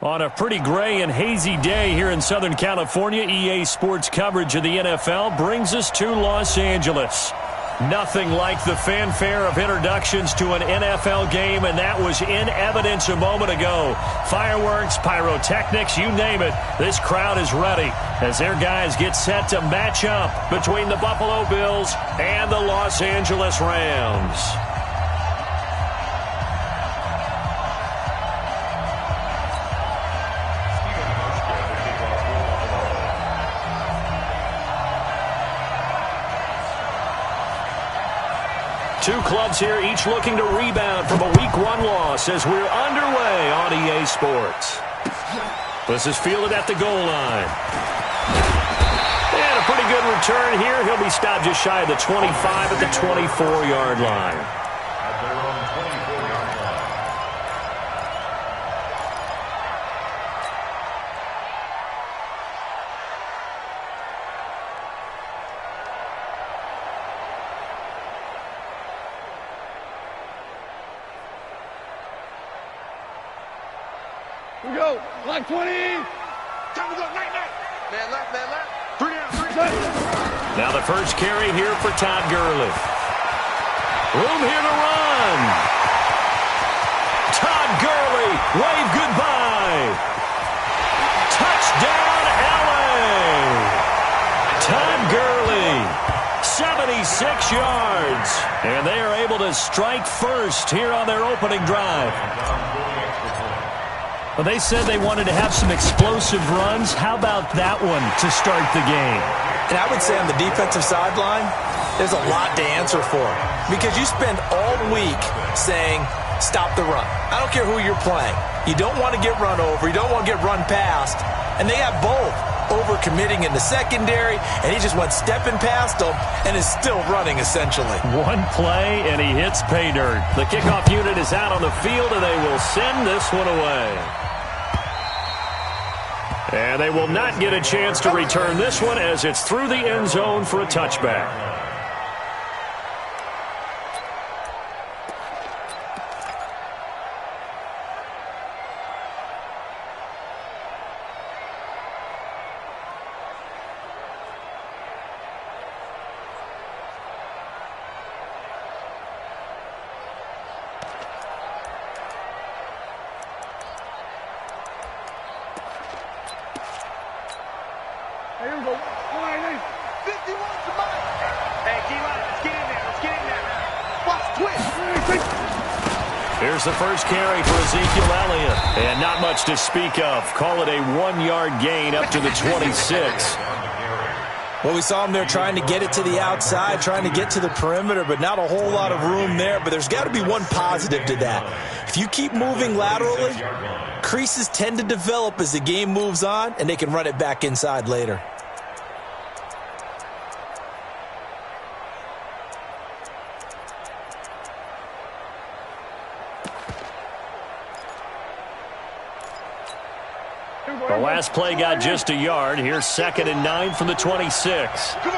On a pretty gray and hazy day here in Southern California, EA Sports coverage of the NFL brings us to Los Angeles. Nothing like the fanfare of introductions to an NFL game, and that was in evidence a moment ago. Fireworks, pyrotechnics, you name it. This crowd is ready as their guys get set to match up between the Buffalo Bills and the Los Angeles Rams. Two clubs here, each looking to rebound from a Week 1 loss as we're underway on EA Sports. This is fielded at the goal line. And a pretty good return here. He'll be stopped just shy of the 25 at the 24-yard line. We go. Block 20. Time to go. Night. Man left. 3 down. Now the first carry here for Todd Gurley. Room here to run. Todd Gurley, wave goodbye. Touchdown, LA. Todd Gurley, 76 yards. And they are able to strike first here on their opening drive. Well, they said they wanted to have some explosive runs. How about that one to start the game? And I would say on the defensive sideline, there's a lot to answer for. Because you spend all week saying, stop the run. I don't care who you're playing. You don't want to get run over. You don't want to get run past. And they have both. Over-committing in the secondary, and he just went stepping past them and is still running, essentially. One play, and he hits pay dirt. The kickoff unit is out on the field, and they will send this one away. And they will not get a chance to return this one as it's through the end zone for a touchback. Here we go. 51 to mine. Hey, D-line, let's get in there. Watch twist. Here's the first carry for Ezekiel Elliott. And not much to speak of. Call it a 1-yard gain up to the 26. Well, we saw him there trying to get it to the outside, trying to get to the perimeter, but not a whole lot of room there. But there's got to be one positive to that. If you keep moving laterally, creases tend to develop as the game moves on, and they can run it back inside later. The last play got just a yard. Here's 2nd and 9 from the 26. Throwing,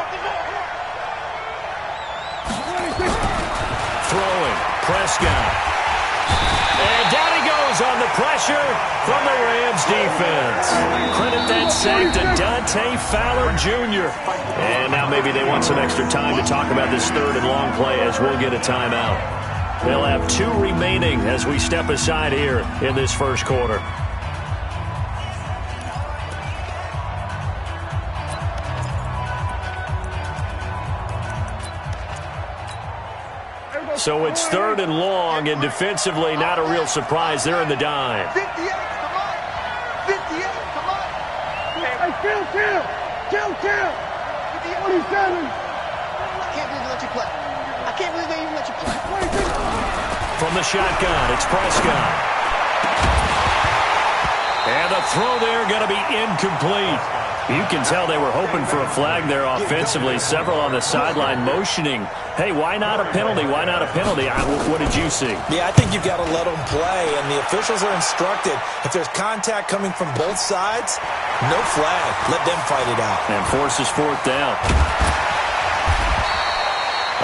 Prescott. And down he goes on the pressure from the Rams defense. Credit that sack to Dante Fowler Jr. And now maybe they want some extra time to talk about this 3rd and long play as we'll get a timeout. They'll have 2 remaining as we step aside here in this first quarter. So it's 3rd and long, and defensively not a real surprise. They're in the dime. 58, come on. 58, come on. Hey, kill. 27. I can't believe they let you play. I can't believe they even let you play. From the shotgun, it's Prescott. And the throw there going to be incomplete. You can tell they were hoping for a flag there offensively. Several on the sideline motioning. Hey, why not a penalty? Why not a penalty? What did you see? Yeah, I think you've got to let them play, and the officials are instructed. If there's contact coming from both sides, no flag. Let them fight it out. And forces 4th down.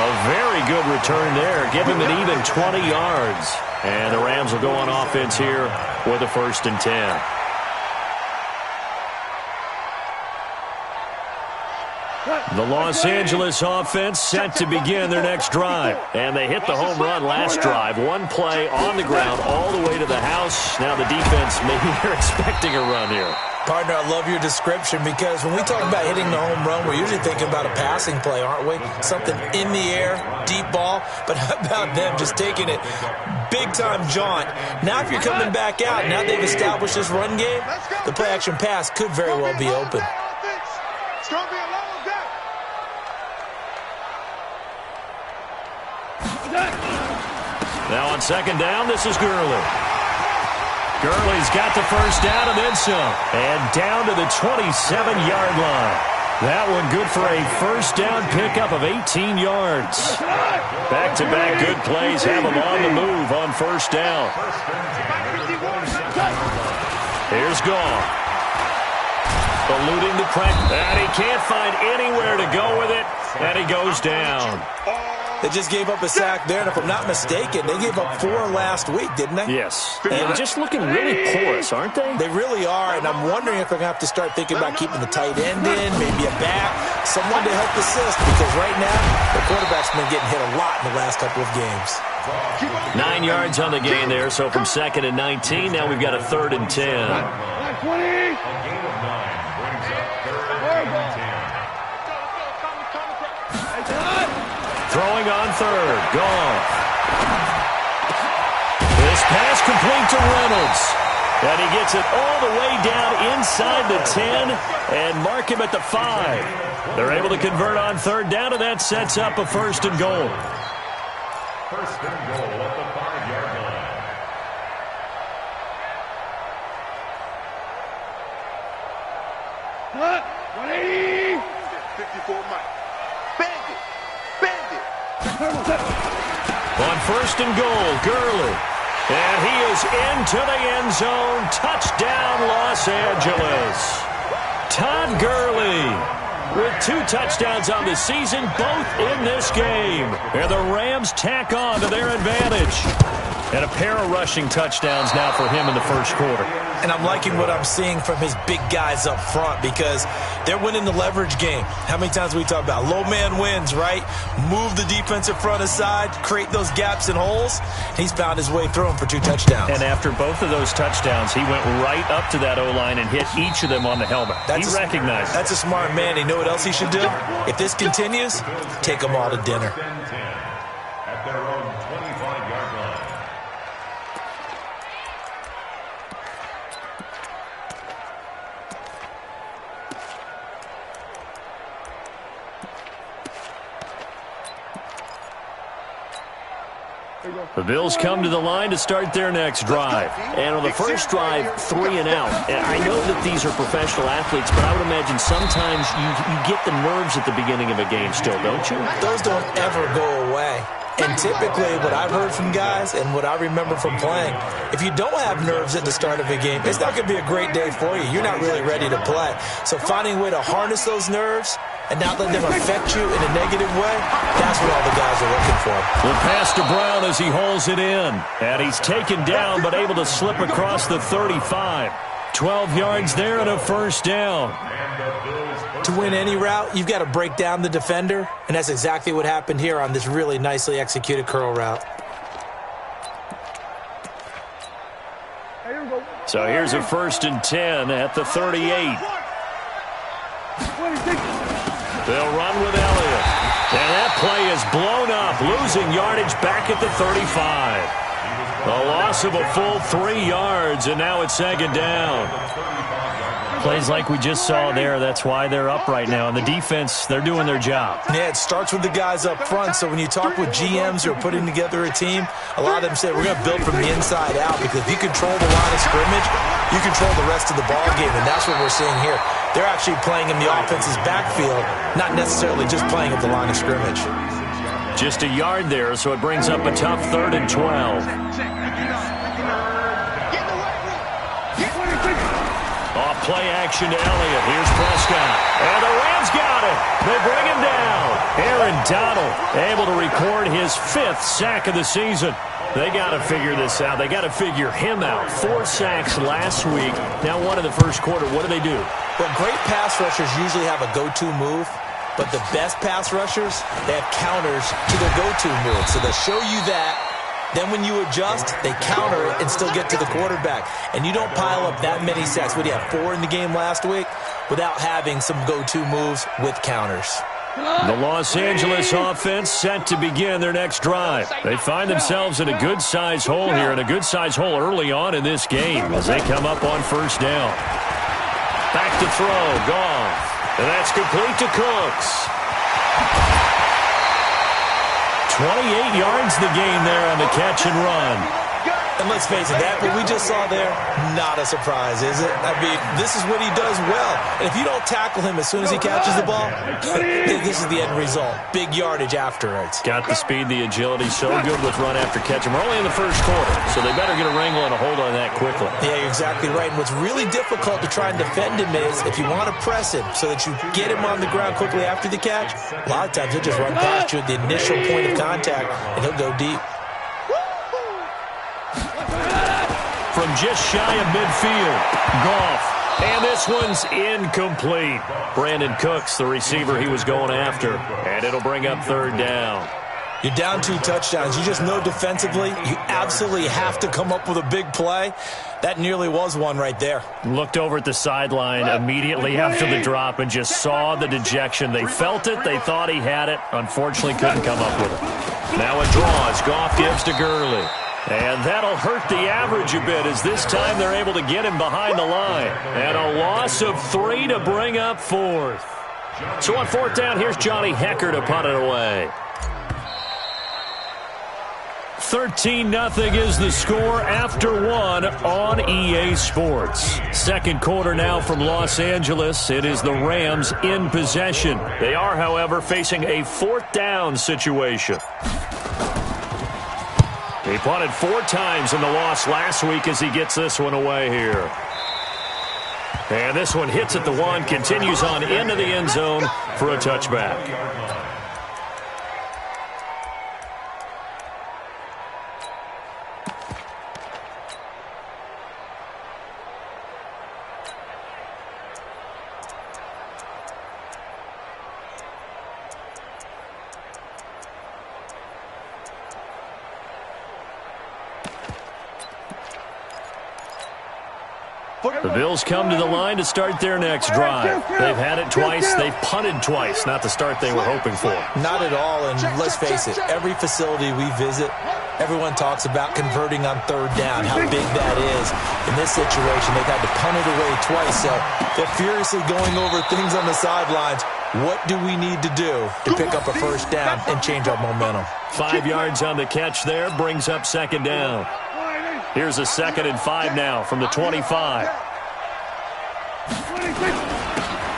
A very good return there. Give him an even 20 yards. And the Rams will go on offense here with a 1st and 10. The Los Angeles offense set to begin their next drive. And they hit the home run last drive. One play on the ground all the way to the house. Now the defense, maybe they're expecting a run here. Partner, I love your description because when we talk about hitting the home run, we're usually thinking about a passing play, aren't we? Something in the air, deep ball. But how about them just taking it big-time jaunt? Now if you're coming back out, now they've established this run game, the play-action pass could very well be open. It's going to be a long day. Now on second down, this is Gurley. Gurley's got the first down and then some. And down to the 27-yard line. That one good for a first down pickup of 18 yards. Back-to-back good plays have him on the move on first down. Here's Goff. Eluding the pressure. And he can't find anywhere to go with it. And he goes down. They just gave up a sack there, and if I'm not mistaken, they gave up 4 last week, didn't they? Yes. And just looking really porous, aren't they? They really are, and I'm wondering if they're going to have to start thinking about keeping the tight end in, maybe a back, someone to help assist, because right now, the quarterback's been getting hit a lot in the last couple of games. 9 yards on the gain there, so from 2nd and 19, now we've got a 3rd and 10. 20. Throwing on 3rd. Goff. This pass complete to Reynolds. And he gets it all the way down inside the 10 and mark him at the 5. They're able to convert on 3rd down, and that sets up a 1st and goal. 1st and goal at the 5-yard line. 180. 54 Mike. Bandit. On 1st and goal, Gurley. And he is into the end zone. Touchdown, Los Angeles. Todd Gurley with 2 touchdowns on the season, both in this game. And the Rams tack on to their advantage. And a pair of rushing touchdowns now for him in the first quarter. And I'm liking what I'm seeing from his big guys up front because they're winning the leverage game. How many times we talk about low man wins, right? Move the defensive front aside, create those gaps and holes. He's found his way through them for 2 touchdowns. And after both of those touchdowns, he went right up to that O-line and hit each of them on the helmet. He recognized it. That's a smart man. You know what else he should do? If this continues, take them all to dinner. At their own 25-yard line. The Bills come to the line to start their next drive. And on the first drive, 3 and out. And I know that these are professional athletes, but I would imagine sometimes you get the nerves at the beginning of a game still, don't you? Those don't ever go away. And typically what I've heard from guys and what I remember from playing, if you don't have nerves at the start of a game, it's not going to be a great day for you. You're not really ready to play. So finding a way to harness those nerves and not let them affect you in a negative way, that's what all the guys are looking for. The pass to Brown as he holds it in. And he's taken down but able to slip across the 35. 12 yards there and a first down. To win any route, you've got to break down the defender, and that's exactly what happened here on this really nicely executed curl route. So here's a 1st and 10 at the 38. They'll run with Elliott. And that play is blown up, losing yardage back at the 35. A loss of a full 3 yards, and now it's 2nd down. Plays like we just saw there, that's why they're up right now. And the defense, they're doing their job. Yeah, it starts with the guys up front. So when you talk with GMs who are putting together a team, a lot of them say we're going to build from the inside out, because if you control the line of scrimmage, you control the rest of the ball game, and that's what we're seeing here. They're actually playing in the offense's backfield, not necessarily just playing at the line of scrimmage. Just a yard there, so it brings up a tough 3rd and 12. Off play action to Elliott. Here's Prescott. And the Rams got it. They bring him down. Aaron Donald able to record his 5th sack of the season. They got to figure this out. They got to figure him out. 4 sacks last week. Now 1 in the first quarter. What do they do? Well, great pass rushers usually have a go-to move. But the best pass rushers, they have counters to their go-to move. So they'll show you that. Then when you adjust, they counter it and still get to the quarterback. And you don't pile up that many sacks. What do you have, 4 in the game last week? Without having some go-to moves with counters. The Los Angeles offense set to begin their next drive. They find themselves in a good-sized hole here, and a good-sized hole early on in this game as they come up on first down. Back to throw, Goff. And that's complete to Cooks. 28 yards the gain there on the catch and run. And let's face it, that what we just saw there, not a surprise, is it? I mean, this is what he does well. And if you don't tackle him as soon as he catches the ball, this is the end result. Big yardage afterwards. Got the speed, the agility, so good with run after catch. And we're only in the first quarter, so they better get a wrangle and a hold on that quickly. Yeah, you're exactly right. And what's really difficult to try and defend him is if you want to press him so that you get him on the ground quickly after the catch, a lot of times he'll just run past you at the initial point of contact, and he'll go deep. From just shy of midfield, Goff. And this one's incomplete. Brandon Cooks, the receiver he was going after. And it'll bring up third down. You're down 2 touchdowns. You just know defensively you absolutely have to come up with a big play. That nearly was one right there. Looked over at the sideline immediately after the drop and just saw the dejection. They felt it. They thought he had it. Unfortunately, couldn't come up with it. Now a draw as Goff gives to Gurley. And that'll hurt the average a bit as this time they're able to get him behind the line. And a loss of 3 to bring up fourth. So on fourth down, here's Johnny Hecker to punt it away. 13-0 is the score after 1 on EA Sports. Second quarter now from Los Angeles. It is the Rams in possession. They are, however, facing a fourth down situation. He punted 4 times in the loss last week as he gets this one away here. And this one hits at the 1, continues on into the end zone for a touchback. The Bills come to the line to start their next drive. They've had it twice. They've punted twice. Not the start they were hoping for. Not at all, and let's face it, every facility we visit, everyone talks about converting on third down, how big that is. In this situation, they've had to punt it away twice, so they're furiously going over things on the sidelines. What do we need to do to pick up a first down and change our momentum? 5 yards on the catch there, brings up second down. Here's a 2nd and 5 now from the 25.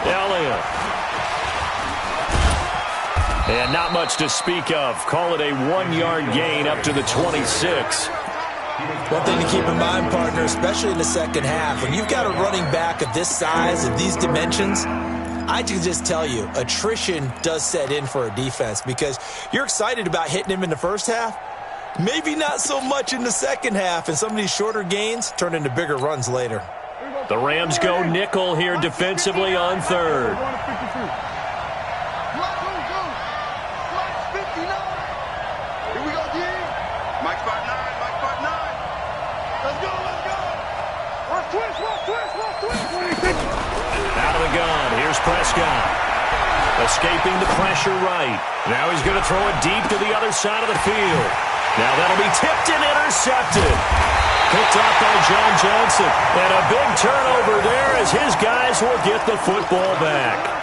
Elliott. And not much to speak of. Call it a 1-yard gain up to the 26. One thing to keep in mind, partner, especially in the second half, when you've got a running back of this size and these dimensions, I can just tell you, attrition does set in for a defense because you're excited about hitting him in the first half. Maybe not so much in the second half, and some of these shorter gains turn into bigger runs later. The Rams go nickel here defensively on third. Out of the gun, here's Prescott. Escaping the pressure right. Now he's going to throw it deep to the other side of the field. Now that'll be tipped and intercepted. Picked up by John Johnson. And a big turnover there as his guys will get the football back.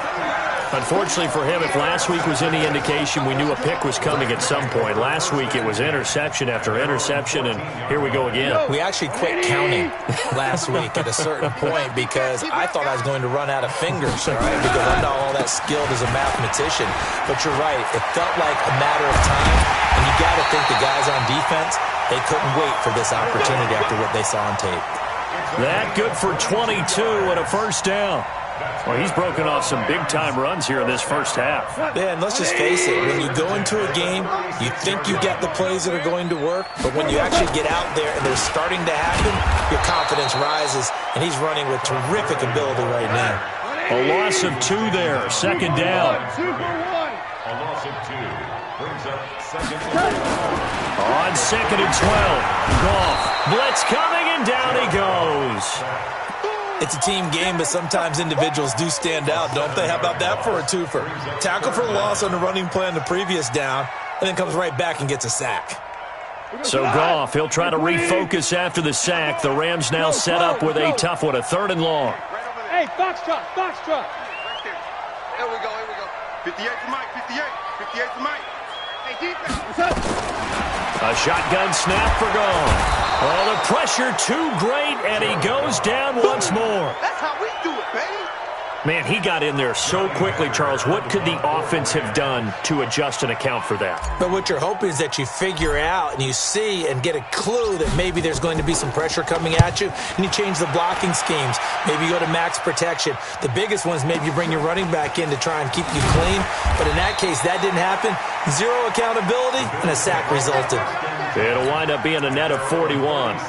Unfortunately for him, if last week was any indication, we knew a pick was coming at some point. Last week it was interception after interception, and here we go again. We actually quit counting last week at a certain point because I thought I was going to run out of fingers, all right, because I'm not all that skilled as a mathematician. But you're right, it felt like a matter of time, and you got to think the guys on defense, they couldn't wait for this opportunity after what they saw on tape. That good for 22 and a first down. Well, he's broken off some big-time runs here in this first half. Yeah, and let's just face it. When you go into a game, you think you got the plays that are going to work, but when you actually get out there and they're starting to happen, your confidence rises, and he's running with terrific ability right now. A loss of 2 there. Second down. A loss of 2 brings up second and 12. On second and 12. Goff. Blitz coming, and down he goes. It's a team game, but sometimes individuals do stand out, don't they? How about that for a twofer? Tackle for loss on the running play on the previous down, and then comes right back and gets a sack. So Goff, he'll try to refocus after the sack. The Rams now set up with a tough one, a 3rd and long. Hey, foxtrot. Right there. Here we go. 58 to Mike, 58 to Mike. Hey, defense. A shotgun snap for Goff. Oh, the pressure too great, and he goes down once more. That's how we do it, baby. Man, he got in there so quickly, Charles. What could the offense have done to adjust and account for that? But what you're hoping is that you figure out and you see and get a clue that maybe there's going to be some pressure coming at you, and you change the blocking schemes. Maybe you go to max protection. The biggest one is maybe you bring your running back in to try and keep you clean. But in that case, that didn't happen. 0 accountability, and a sack resulted. It'll wind up being a net of 41.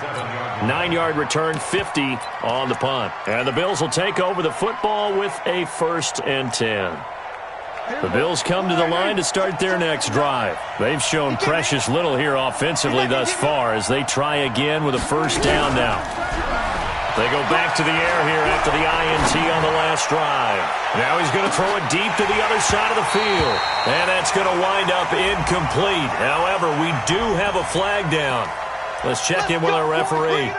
9-yard return, 50 on the punt. And the Bills will take over the football with a 1st and 10. The Bills come to the line to start their next drive. They've shown precious little here offensively thus far as they try again with a 1st down now. They go back to the air here after the INT on the last drive. Now he's going to throw it deep to the other side of the field. And that's going to wind up incomplete. However, we do have a flag down. Let's check in with our referee.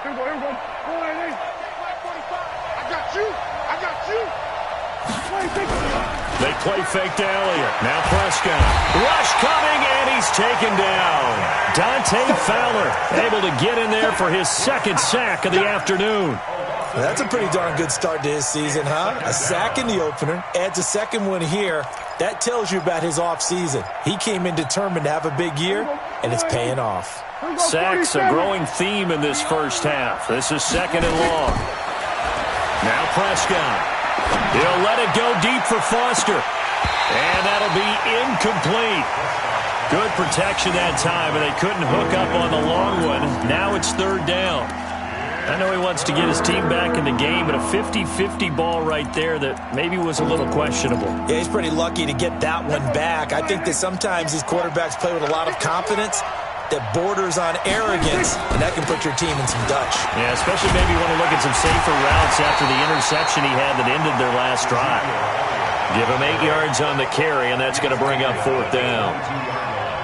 Here we go. I got you. They play fake to Elliott. Now Prescott. Rush coming, and he's taken down. Dante Fowler able to get in there for his 2nd sack of the afternoon. Well, that's a pretty darn good start to his season, huh? A sack in the opener, adds a 2nd one here. That tells you about his offseason. He came in determined to have a big year, and it's paying off. Sacks a growing theme in this first half. This is 2nd and long. Now Prescott. He'll let it go deep for Foster. And that'll be incomplete. Good protection that time, and they couldn't hook up on the long one. Now it's 3rd down. I know he wants to get his team back in the game, but a 50-50 ball right there that maybe was a little questionable. Yeah, he's pretty lucky to get that one back. I think that sometimes these quarterbacks play with a lot of confidence that borders on arrogance, and that can put your team in some Dutch. Yeah, especially maybe you want to look at some safer routes after the interception he had that ended their last drive. Give him 8 yards on the carry, and that's going to bring up 4th down.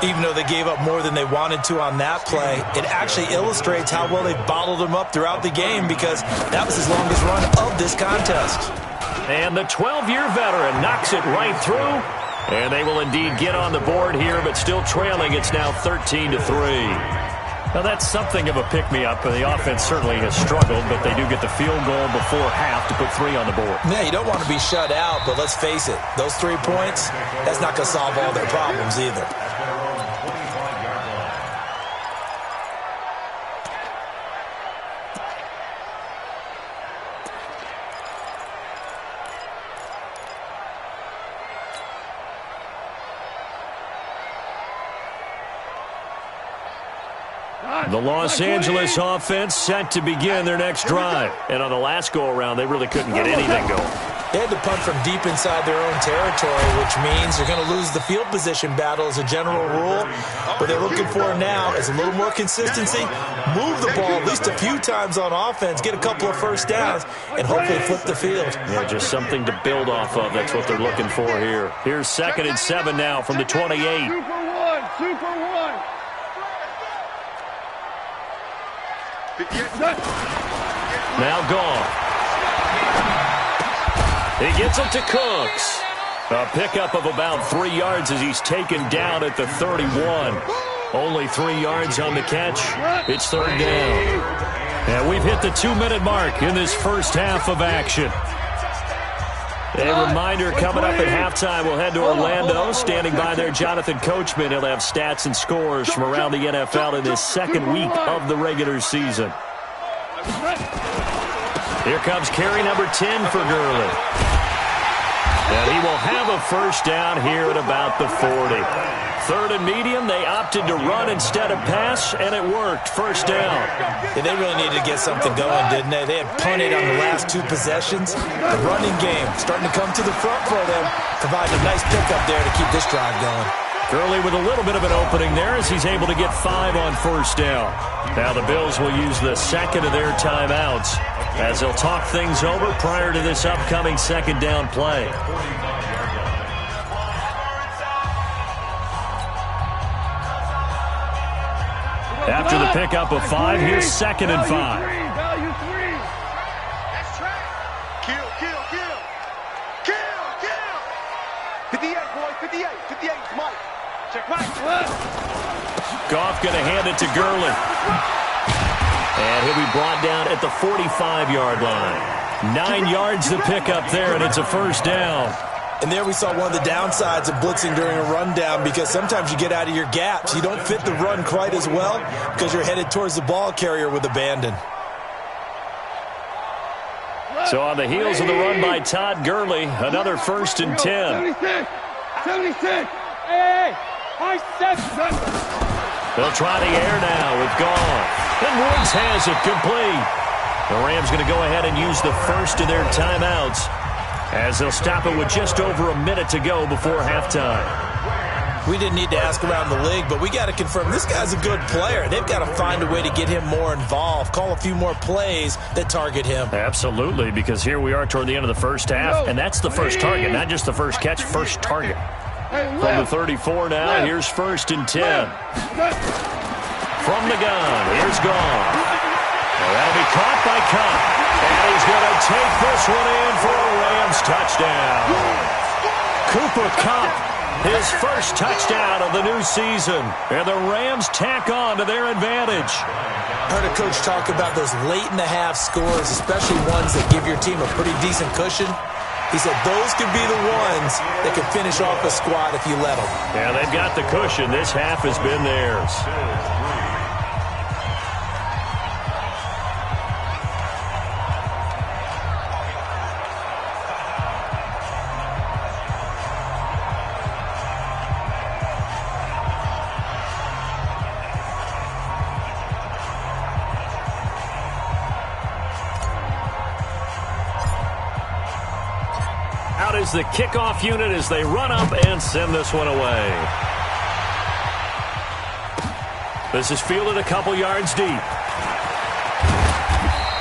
Even though they gave up more than they wanted to on that play, it actually illustrates how well they bottled them up throughout the game, because that was his longest run of this contest. And the 12-year veteran knocks it right through. And they will indeed get on the board here, but still trailing. It's now 13-3. Now, that's something of a pick-me-up. The offense certainly has struggled, but they do get the field goal before half to put 3 on the board. Yeah, you don't want to be shut out, but let's face it. Those 3 points, that's not going to solve all their problems either. The Los Angeles offense set to begin their next drive. And on the last go-around, they really couldn't get anything going. They had to punt from deep inside their own territory, which means they're going to lose the field position battle as a general rule. What they're looking for now is a little more consistency, move the ball at least a few times on offense, get a couple of 1st downs, and hopefully flip the field. Yeah, just something to build off of. That's what they're looking for here. Here's 2nd and 7 now from the 28. Super one. Now Goff. He gets it to Cooks. A pickup of about 3 yards as he's taken down at the 31. Only 3 yards on the catch. It's 3rd down. And we've hit the 2-minute mark in this first half of action. A reminder, coming up at halftime, we'll head to Orlando. Standing by there, Jonathan Coachman. He'll have stats and scores from around the NFL in this 2nd week of the regular season. Here comes carry number 10 for Gurley. And he will have a first down here at about the 40. Third and medium, they opted to run instead of pass, and it worked. First down. Yeah, they really needed to get something going, didn't they? They had punted on the last two possessions. The running game starting to come to the front for them, providing a nice pickup there to keep this drive going. Gurley with a little bit of an opening there as he's able to get 5 on first down. Now the Bills will use the second of their timeouts as they'll talk things over prior to this upcoming second down play. After the pickup of 5, here's second and 5. Value 3. That's track. Kill. 58, boys, 58. 58, Mike. Check right. Goff going to hand it to Gurley. And he'll be brought down at the 45-yard line. 9 yards to pick up there, and it's a first down. And there we saw one of the downsides of blitzing during a rundown, because sometimes you get out of your gaps. You don't fit the run quite as well because you're headed towards the ball carrier with abandon. So on the heels of the run by Todd Gurley, another first and 10. 76. Hey, I said something. They'll try the air now with Goff. And Woods has it complete. The Rams going to go ahead and use the first of their timeouts as they'll stop it with just over a minute to go before halftime. We didn't need to ask around the league, but we got to confirm this guy's a good player. They've got to find a way to get him more involved, call a few more plays that target him. Absolutely, because here we are toward the end of the first half, and that's the first target, not just the first catch, first target. From the 34 now, here's first and 10. From the gun, here's Goff. Well, that'll be caught by Kupp. And he's going to take this one in for a Rams touchdown. Cooper Kupp, his first touchdown of the new season. And the Rams tack on to their advantage. I heard a coach talk about those late-in-the-half scores, especially ones that give your team a pretty decent cushion. He said those could be the ones that could finish off a squad if you let them. Yeah, they've got the cushion. This half has been theirs. Out is the kickoff unit as they run up and send this one away. This is fielded a couple yards deep.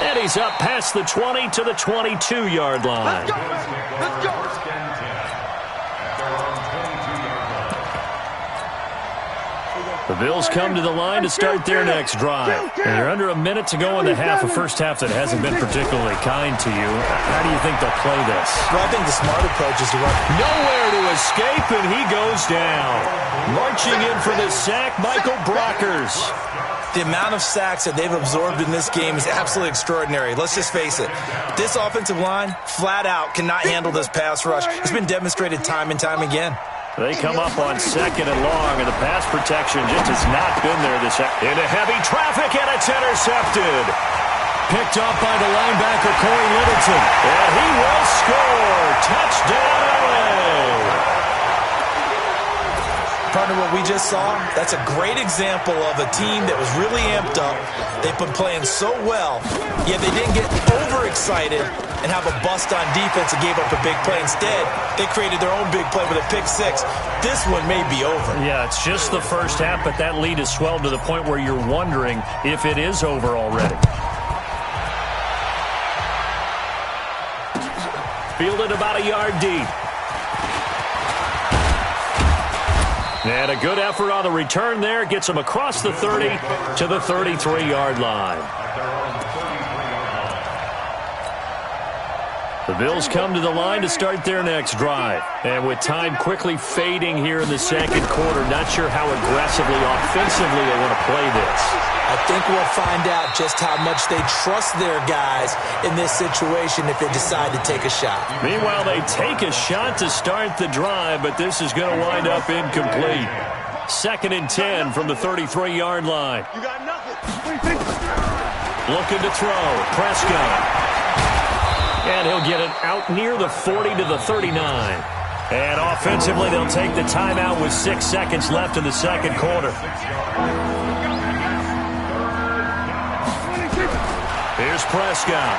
And he's up past the 20 to the 22-yard line. Let's go. The Bills come to the line to start their next drive. And you're under a minute to go in the half, a first half that hasn't been particularly kind to you. How do you think they'll play this? Well, I think the smart approach is to run. Nowhere to escape, and he goes down. Marching in for the sack, Michael Brockers. The amount of sacks that they've absorbed in this game is absolutely extraordinary. Let's just face it. This offensive line, flat out, cannot handle this pass rush. It's been demonstrated time and time again. They come up on second and long, and the pass protection just has not been there this half. Into heavy traffic, and it's intercepted. Picked up by the linebacker, Corey Littleton. And he will score. Touchdown, LA. Partner, what we just saw, that's a great example of a team that was really amped up. They've been playing so well, yet they didn't get overexcited and have a bust on defense and gave up a big play. Instead, they created their own big play with a pick six. This one may be over. Yeah, it's just the first half, but that lead has swelled to the point where you're wondering if it is over already. Fielded about a yard deep. And a good effort on the return there. Gets him across the 30 to the 33-yard line. The Bills come to the line to start their next drive. And with time quickly fading here in the second quarter, not sure how aggressively, offensively they want to play this. I think we'll find out just how much they trust their guys in this situation if they decide to take a shot. Meanwhile, they take a shot to start the drive, but this is going to wind up incomplete. Second and 10 from the 33-yard line. You got nothing. Looking to throw. Prescott. And he'll get it out near the 40 to the 39. And offensively, they'll take the timeout with 6 seconds left in the second quarter. Here's Prescott.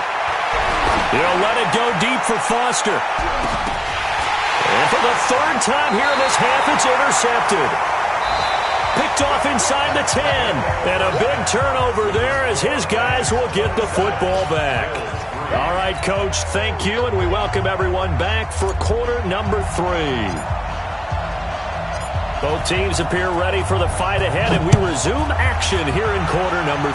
He'll let it go deep for Foster. And for the third time here in this half, it's intercepted. Picked off inside the 10. And a big turnover there as his guys will get the football back. All right, Coach, thank you, and we welcome everyone back for quarter number 3. Both teams appear ready for the fight ahead, and we resume action here in quarter number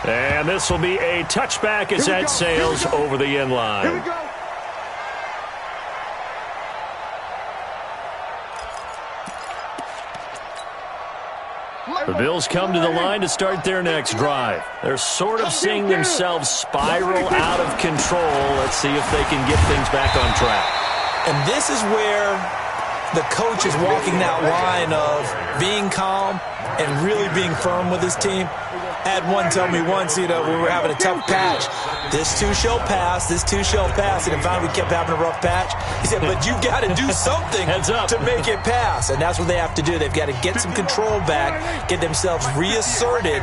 3. And this will be a touchback as that sails over the end line. Here we go. The Bills come to the line to start their next drive. They're sort of seeing themselves spiral out of control. Let's see if they can get things back on track. And this is where the coach is walking that line of being calm and really being firm with his team. I had one tell me once, we were having a tough patch. This too shall pass, this too shall pass. And finally we kept having a rough patch. He said, but you've got to do something to make it pass. And that's what they have to do. They've got to get some control back, get themselves reasserted,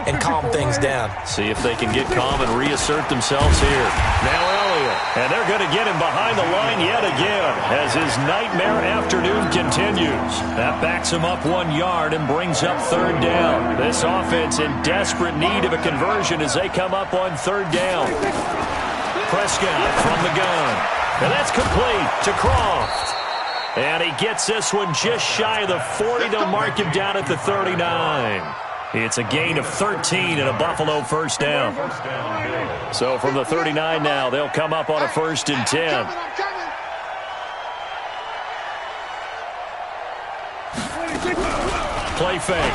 and calm things down. See if they can get calm and reassert themselves here. Now Elliott. And they're going to get him behind the line yet again as his nightmare afternoon continues. That backs him up 1 yard and brings up third down. This offense in desperate need of a conversion as they come up on third down. Prescott from the gun. And that's complete to Croft. And he gets this one just shy of the 40. They'll mark him down at the 39. It's a gain of 13 and a Buffalo first down. So from the 39 now, they'll come up on a 1st and 10. Play fake.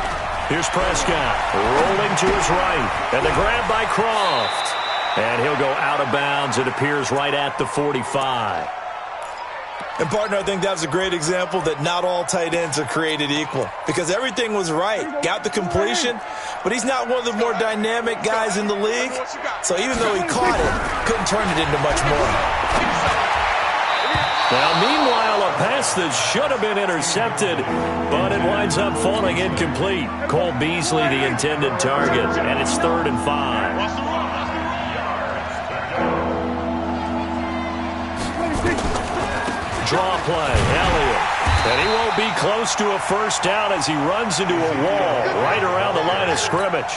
Here's Prescott rolling to his right. And the grab by Croft. And he'll go out of bounds. It appears right at the 45. And, partner, I think that was a great example that not all tight ends are created equal. Because everything was right. Got the completion, but he's not one of the more dynamic guys in the league. So even though he caught it, couldn't turn it into much more. Now, meanwhile, a pass that should have been intercepted, but it winds up falling incomplete. Cole Beasley, the intended target, and it's 3rd and 5. Draw play, Elliott. And he won't be close to a first down as he runs into a wall right around the line of scrimmage.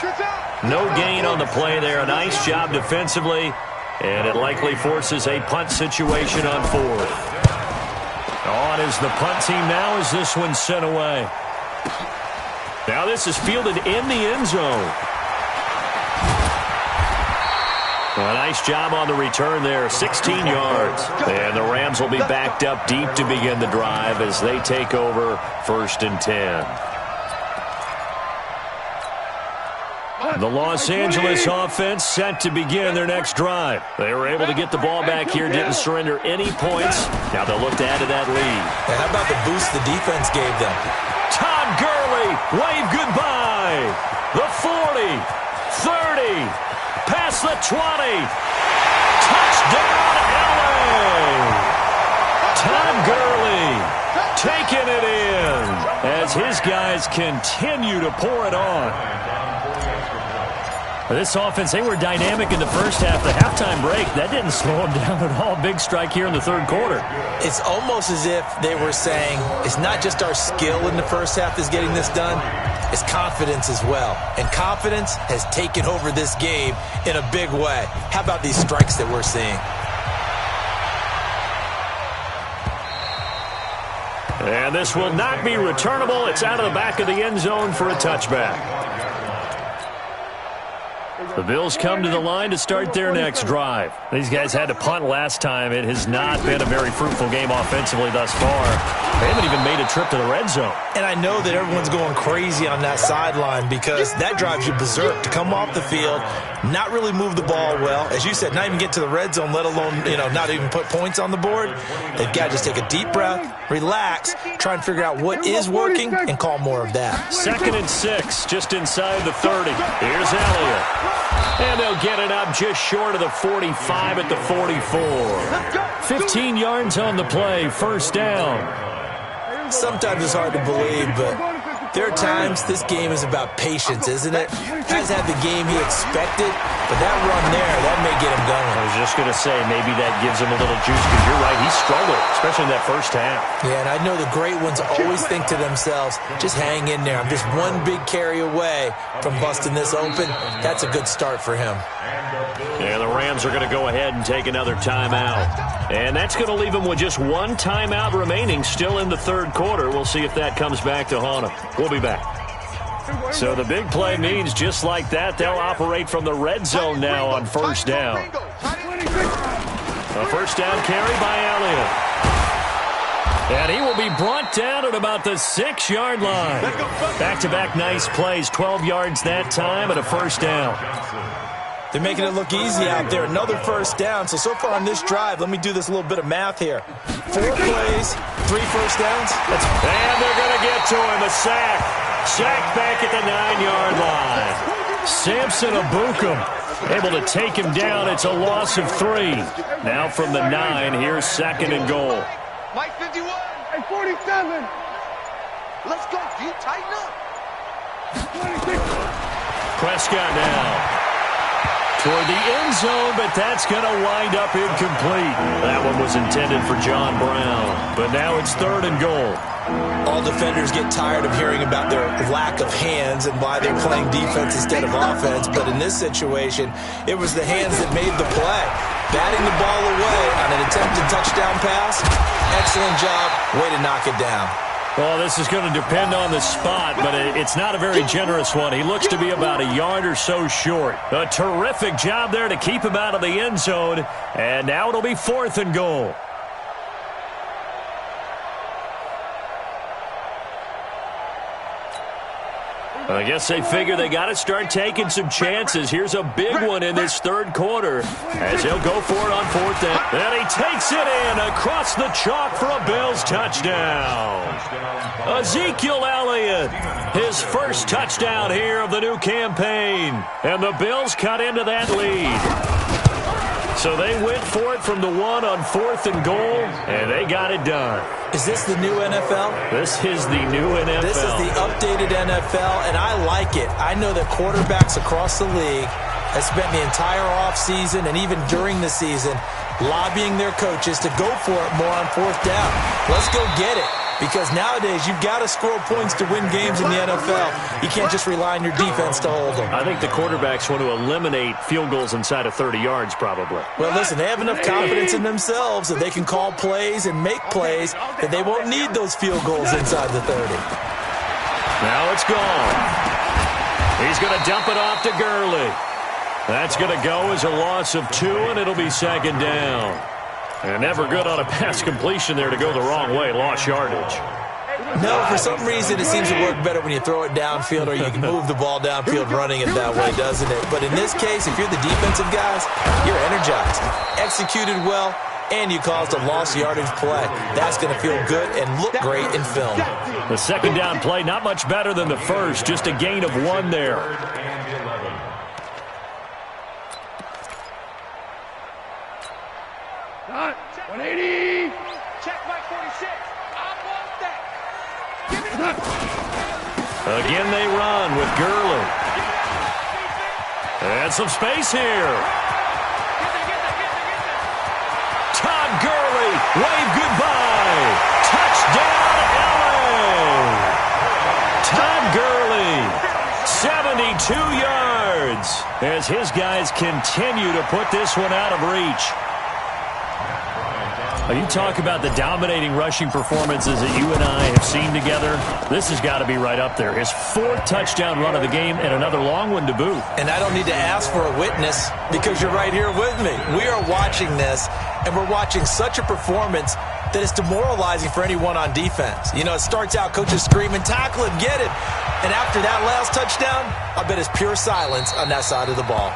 No gain on the play there. A nice job defensively, and it likely forces a punt situation on 4th. On is the punt team now as this one's sent away. Now this is fielded in the end zone. A nice job on the return there, 16 yards. And the Rams will be backed up deep to begin the drive as they take over 1st and 10. The Los Angeles offense set to begin their next drive. They were able to get the ball back here, didn't surrender any points. Now they'll look to add to that lead. And how about the boost the defense gave them? Todd Gurley, wave goodbye. The 40, 30, past the 20. Touchdown, LA. Todd Gurley taking it in as his guys continue to pour it on. This offense, they were dynamic in the first half. The halftime break, that didn't slow them down at all. Big strike here in the 3rd quarter. It's almost as if they were saying, it's not just our skill in the first half that's getting this done, it's confidence as well. And confidence has taken over this game in a big way. How about these strikes that we're seeing? And this will not be returnable. It's out of the back of the end zone for a touchback. The Bills come to the line to start their next drive. These guys had to punt last time. It has not been a very fruitful game offensively thus far. They haven't even made a trip to the red zone. And I know that everyone's going crazy on that sideline because that drives you berserk to come off the field, not really move the ball well. As you said, not even get to the red zone, let alone, not even put points on the board. They've got to just take a deep breath, relax, try and figure out what is working, and call more of that. 2nd and 6, just inside the 30. Here's Elliott. And they'll get it up just short of the 45 at the 44. 15 yards on the play, first down. Sometimes it's hard to believe, but there are times this game is about patience, isn't it? Hasn't had the game he expected, but that run there, that may get him going. I was just going to say, maybe that gives him a little juice, because you're right, he struggled, especially in that first half. Yeah, and I know the great ones always think to themselves, just hang in there. I'm just one big carry away from busting this open. That's a good start for him. Yeah, the Rams are going to go ahead and take another timeout. And that's going to leave them with just one timeout remaining still in the third quarter. We'll see if that comes back to haunt them. We'll be back. So the big play means just like that, they'll operate from the red zone now on first down. A first down carry by Elliott. And he will be brought down at about the 6-yard line. Back-to-back nice plays, 12 yards that time and a first down. They're making it look easy out there. Another first down. So far on this drive, let me do this little bit of math here. 4 plays, 3 first downs. And they're going to get to him, a sack. Sack back at the 9-yard line. Samson Abukum able to take him down. It's a loss of 3. Now from the 9, here's second and goal. Mike 51 and 47. Let's go, D. Tighten up. 26. Prescott now toward the end zone, but that's going to wind up incomplete. That one was intended for John Brown, but now it's third and goal. All defenders get tired of hearing about their lack of hands and why they're playing defense instead of offense, but in this situation, it was the hands that made the play. Batting the ball away on an attempted touchdown pass, excellent job, way to knock it down. Well, this is going to depend on the spot, but it's not a very generous one. He looks to be about a yard or so short. A terrific job there to keep him out of the end zone, and now it'll be fourth and goal. I guess they figure they got to start taking some chances. Here's a big one in this third quarter as he'll go for it on fourth down. And he takes it in across the chalk for a Bills touchdown. Ezekiel Elliott, his first touchdown here of the new campaign. And the Bills cut into that lead. So they went for it from the 1 on fourth and goal, and they got it done. Is this the new NFL? This is the new NFL. This is the updated NFL, and I like it. I know that quarterbacks across the league have spent the entire offseason and even during the season lobbying their coaches to go for it more on fourth down. Let's go get it. Because nowadays, you've got to score points to win games in the NFL. You can't just rely on your defense to hold them. I think the quarterbacks want to eliminate field goals inside of 30 yards, probably. Well, listen, they have enough confidence in themselves that they can call plays and make plays that they won't need those field goals inside the 30. Now it's gone. He's going to dump it off to Gurley. That's going to go as a loss of 2, and it'll be second down. And never good on a pass completion there to go the wrong way. Lost yardage. No, for some reason it seems to work better when you throw it downfield or you can move the ball downfield running it that way, doesn't it? But in this case, if you're the defensive guys, you're energized, executed well, and you caused a lost yardage play. That's going to feel good and look great in film. The second down play, not much better than the first, just a gain of 1 there. 180. Check Mike 46. I want that. Give me that. Again they run with Gurley. And some space here. Todd Gurley, wave goodbye. Touchdown, LA. Todd Gurley, 72 yards as his guys continue to put this one out of reach. You talk about the dominating rushing performances that you and I have seen together. This has got to be right up there. His 4th touchdown run of the game and another long one to boot. And I don't need to ask for a witness because you're right here with me. We are watching this, and we're watching such a performance that it's demoralizing for anyone on defense. You know, it starts out coaches screaming, tackle him, get it. And after that last touchdown, I bet it's pure silence on that side of the ball.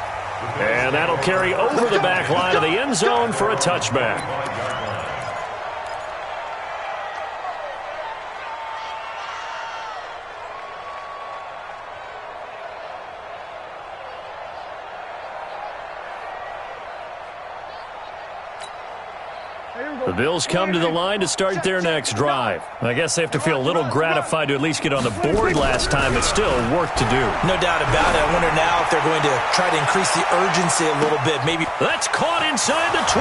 And that'll carry over the back line of the end zone for a touchback. The Bills come to the line to start their next drive. I guess they have to feel a little gratified to at least get on the board last time, but still work to do. No doubt about it. I wonder now if they're going to try to increase the urgency a little bit. Maybe. That's caught inside the 20.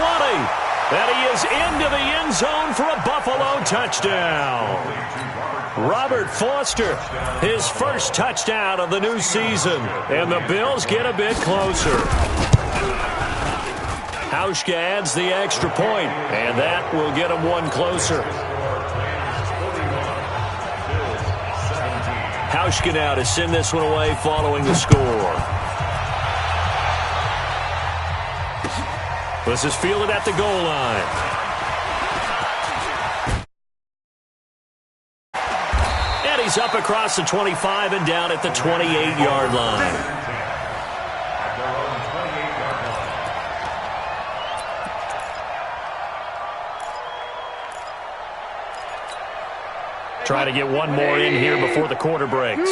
And he is into the end zone for a Buffalo touchdown. Robert Foster, his first touchdown of the new season. And the Bills get a bit closer. Hauschka adds the extra point, and that will get him one closer. Hauschka now to send this one away following the score. This is fielded at the goal line. And he's up across the 25 and down at the 28-yard line. Try to get one more in here before the quarter breaks.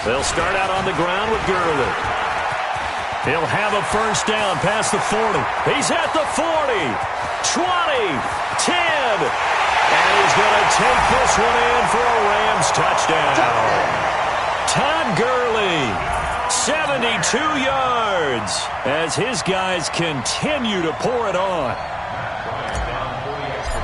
They'll start out on the ground with Gurley. He'll have a first down past the 40. He's at the 40, 20, 10. And he's going to take this one in for a Rams touchdown. Todd Gurley, 72 yards, as his guys continue to pour it on.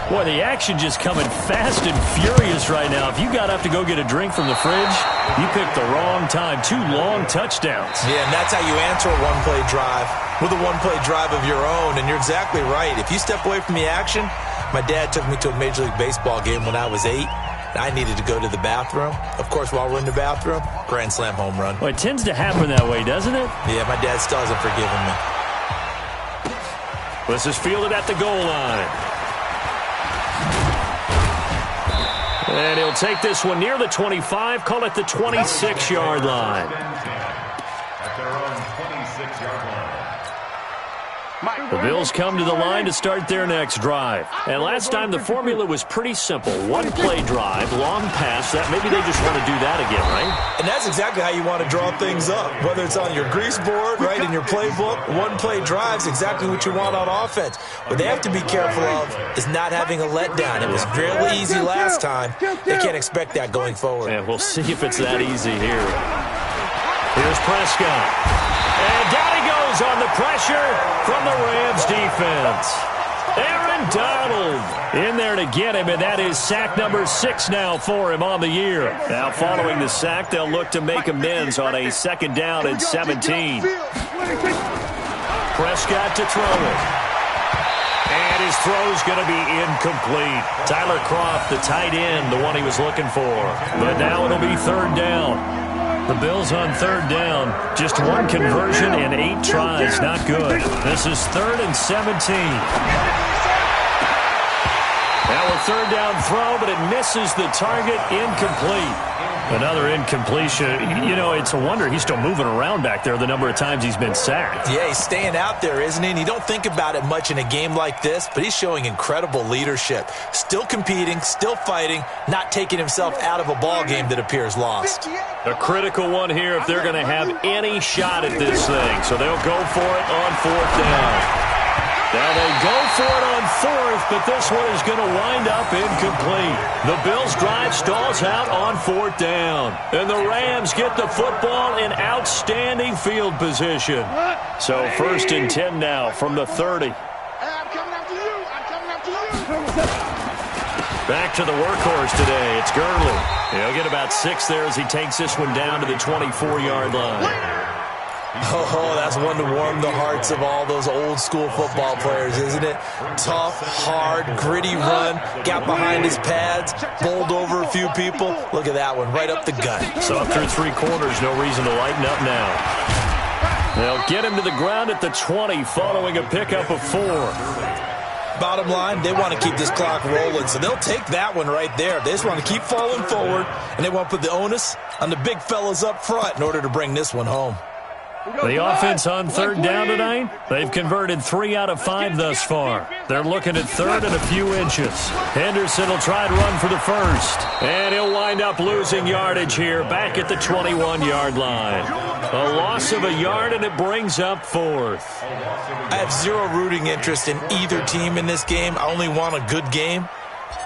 Boy, the action just coming fast and furious right now. If you got up to go get a drink from the fridge, you picked the wrong time. 2 long touchdowns. Yeah, and that's how you answer a one-play drive with a one-play drive of your own. And you're exactly right. If you step away from the action, my dad took me to a Major League Baseball game when I was 8. And I needed to go to the bathroom. Of course, while we're in the bathroom, grand slam home run. Well, it tends to happen that way, doesn't it? Yeah, my dad still hasn't forgiven me. This is fielded at the goal line. And he'll take this one near the 25, call it the 26-yard line. At their own 26-yard line. The Bills come to the line to start their next drive. And last time the formula was pretty simple. One-play drive, long pass. That maybe they just want to do that again, right? And that's exactly how you want to draw things up. Whether it's on your grease board, right, in your playbook, one-play drive's exactly what you want on offense. What they have to be careful of is not having a letdown. It was fairly easy last time. They can't expect that going forward. And we'll see if it's that easy here. Here's Prescott. And down he goes on the pressure from the Rams defense. Aaron Donald in there to get him, and that is sack number 6 now for him on the year. Now following the sack, they'll look to make amends on a second down and 17. Prescott to throw it. And his throw's going to be incomplete. Tyler Kroft, the tight end, the one he was looking for. But now it'll be third down. The Bills on third down. Just one conversion and 8 tries. Not good. This is 3rd and 17. Now a third down throw, but it misses the target. Incomplete. Another incompletion. You know, it's a wonder he's still moving around back there the number of times he's been sacked. Yeah, he's staying out there, isn't he? And you don't think about it much in a game like this, but he's showing incredible leadership. Still competing, still fighting, not taking himself out of a ball game that appears lost. A critical one here if they're going to have any shot at this thing. So they'll go for it on 4th down. Now they go for it on 4th, but this one is going to wind up incomplete. The Bills' drive stalls out on 4th down. And the Rams get the football in outstanding field position. So 1st and 10 now from the 30. Back to the workhorse today. It's Gurley. He'll get about 6 there as he takes this one down to the 24-yard line. Oh, that's one to warm the hearts of all those old-school football players, isn't it? Tough, hard, gritty run, got behind his pads, bowled over a few people. Look at that one, right up the gut. So up through 3 quarters, no reason to lighten up now. They'll get him to the ground at the 20 following a pickup of 4. Bottom line, they want to keep this clock rolling, so they'll take that one right there. They just want to keep falling forward, and they want to put the onus on the big fellas up front in order to bring this one home. The offense on third down tonight, they've converted 3 out of 5 thus far. They're looking at third and a few inches. Henderson will try to run for the first. And he'll wind up losing yardage here back at the 21-yard line. A loss of a yard, and it brings up fourth. I have zero rooting interest in either team in this game. I only want a good game.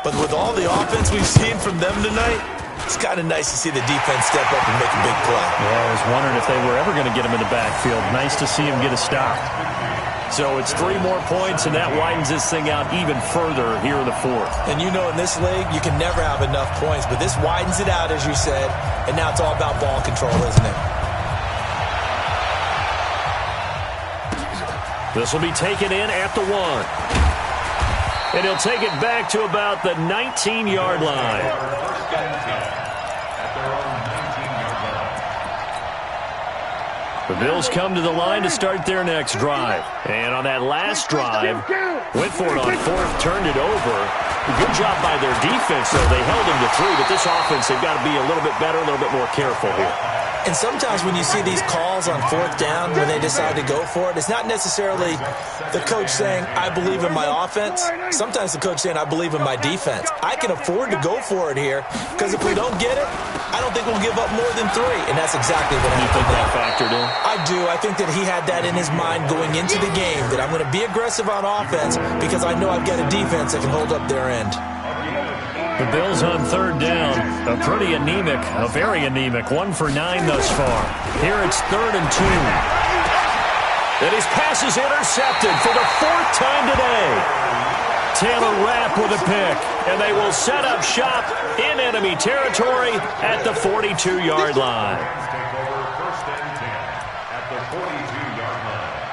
But with all the offense we've seen from them tonight, it's kind of nice to see the defense step up and make a big play. Yeah, I was wondering if they were ever going to get him in the backfield. Nice to see him get a stop. So it's 3 more points, and that widens this thing out even further here in the fourth. And you know, in this league, you can never have enough points, but this widens it out, as you said, and now it's all about ball control, isn't it? This will be taken in at the 1. And he'll take it back to about the 19-yard line. The Bills come to the line to start their next drive. And on that last drive, went for it on fourth, turned it over. Good job by their defense, though. They held him to 3, but this offense, they've got to be a little bit better, a little bit more careful here. And sometimes when you see these calls on fourth down when they decide to go for it, it's not necessarily the coach saying, I believe in my offense. Sometimes the coach saying, I believe in my defense. I can afford to go for it here because if we don't get it, I don't think we'll give up more than 3. And that's exactly what happened. You think that factored in? I do. I think that he had that in his mind going into the game, that I'm going to be aggressive on offense because I know I've got a defense that can hold up their end. The Bills on third down, a very anemic 1 for 9 thus far. Here it's 3rd and 2. And his pass is intercepted for the 4th time today. Taylor Rapp with a pick, and they will set up shop in enemy territory at the 42-yard line. Take over 1st and 10 at the 42-yard line.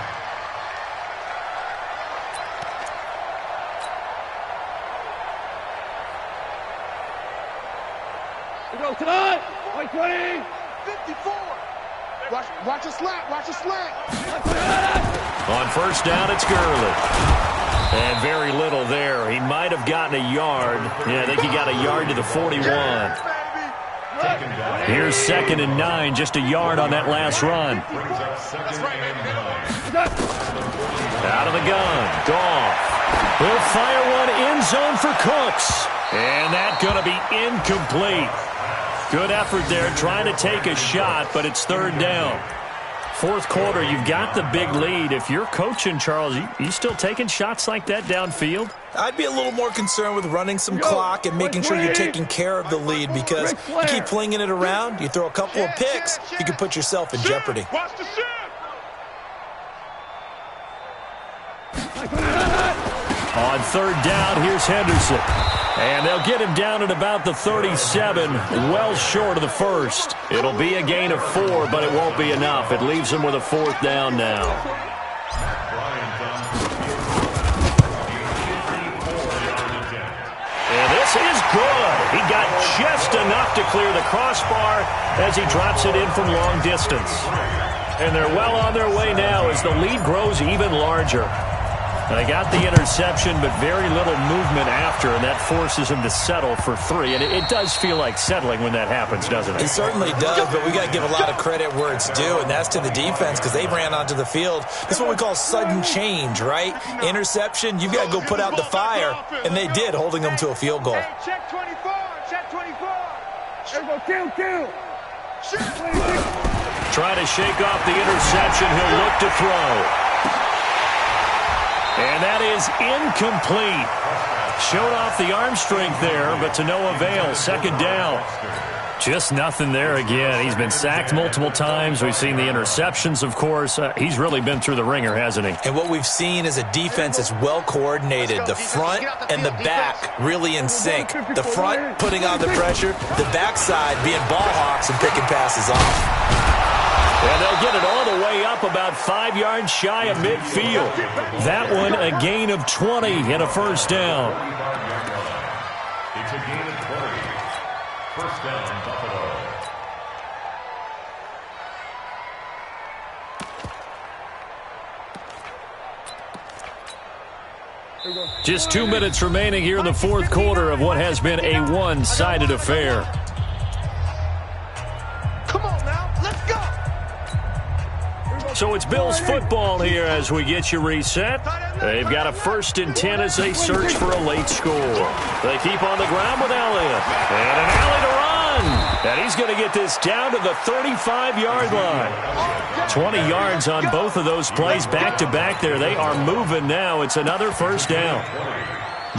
We go tonight. 20. 54. Watch a slant. Watch a slant. On first down, it's Gurley. And very little there. He might have gotten a yard. Yeah, I think he got a yard to the 41. Here's 2nd and 9, just a yard on that last run. Out of the gun, Goff. He'll fire one end zone for Cooks. And that's going to be incomplete. Good effort there, trying to take a shot, but it's 3rd down. 4th quarter, you've got the big lead. If you're coaching, Charles, you still taking shots like that downfield? I'd be a little more concerned with running some clock and making sure you're taking care of the lead because you keep flinging it around, you throw a couple of picks, you can put yourself in jeopardy. Watch the shit. On 3rd down, here's Henderson. And they'll get him down at about the 37, well short of the first. It'll be a gain of 4, but it won't be enough. It leaves him with a 4th down now. And this is good. He got just enough to clear the crossbar as he drops it in from long distance. And they're well on their way now as the lead grows even larger. They got the interception, but very little movement after, and that forces him to settle for 3. And it does feel like settling when that happens, doesn't it? It certainly does, but we got to give a lot of credit where it's due, and that's to the defense because they ran onto the field. This is what we call sudden change, right? Interception, you've got to go put out the fire, and they did, holding them to a field goal. Hey, check 24. Check 24. There go, kill. Try to shake off the interception. He'll look to throw. And that is incomplete. Showed off the arm strength there, but to no avail. 2nd down. Just nothing there again. He's been sacked multiple times. We've seen the interceptions, of course. He's really been through the ringer, hasn't he? And what we've seen is a defense that's well coordinated. The front and the back really in sync. The front putting on the pressure, the backside being ball hawks and picking passes off. And they'll get it all the way up about 5 yards shy of midfield. That one a gain of 20 and a 1st down. It's a gain of 20. 1st down, Buffalo. Just 2 minutes remaining here in the 4th quarter of what has been a one-sided affair. Come on now, let's go. So it's Bills football here as we get you reset. They've got a 1st and 10 as they search for a late score. They keep on the ground with Elliott. And an alley to run. And he's going to get this down to the 35-yard line. 20 yards on both of those plays back-to-back there. They are moving now. It's another 1st down.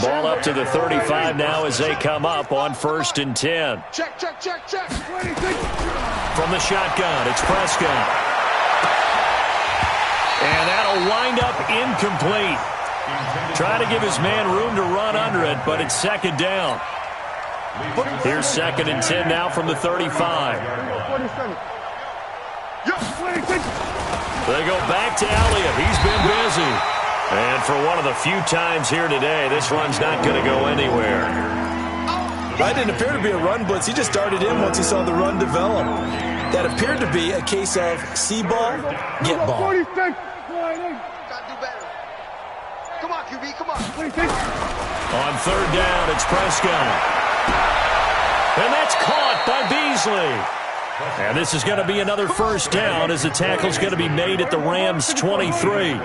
Ball up to the 35 now as they come up on 1st and 10. Check. From the shotgun, it's Prescott. And that'll wind up incomplete. Trying to give his man room to run under it, but it's 2nd down. Here's 2nd and 10 now from the 35. They go back to Elliott. He's been busy. And for one of the few times here today, this run's not going to go anywhere. That didn't appear to be a run blitz. He just darted in once he saw the run develop. That appeared to be a case of see ball, get ball. Gotta do better. Come on, QB, come on. On 3rd down, it's Prescott. And that's caught by Beasley. And this is going to be another 1st down as the tackle's going to be made at the Rams' 23. A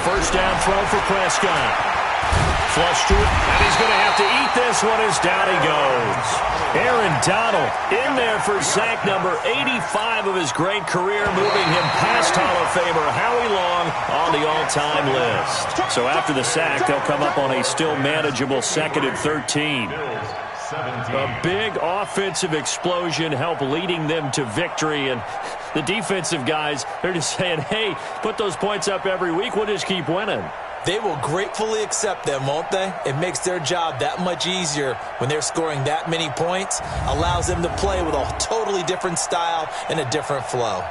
1st down throw for Prescott. Flush to it, and he's going to have to eat this one as down he goes. Aaron Donald in there for sack number 85 of his great career, moving him past Hall of Famer Howie Long on the all-time list. So after the sack, they'll come up on a still manageable 2nd and 13. A big offensive explosion helped leading them to victory, and the defensive guys, they're just saying, hey, put those points up every week, we'll just keep winning. They will gratefully accept them, won't they? It makes their job that much easier when they're scoring that many points. Allows them to play with a totally different style and a different flow.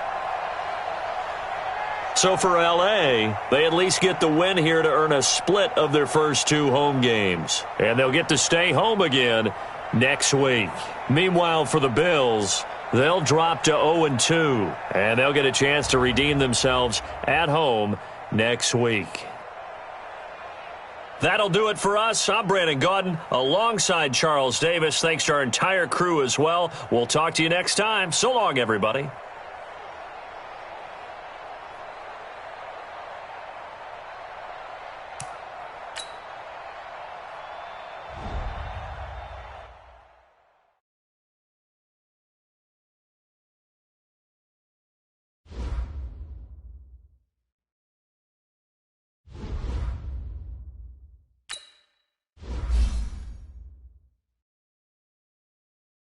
So for L.A., they at least get the win here to earn a split of their first 2 home games. And they'll get to stay home again next week. Meanwhile, for the Bills, they'll drop to 0-2. And they'll get a chance to redeem themselves at home next week. That'll do it for us. I'm Brandon Gaudin alongside Charles Davis. Thanks to our entire crew as well. We'll talk to you next time. So long, everybody.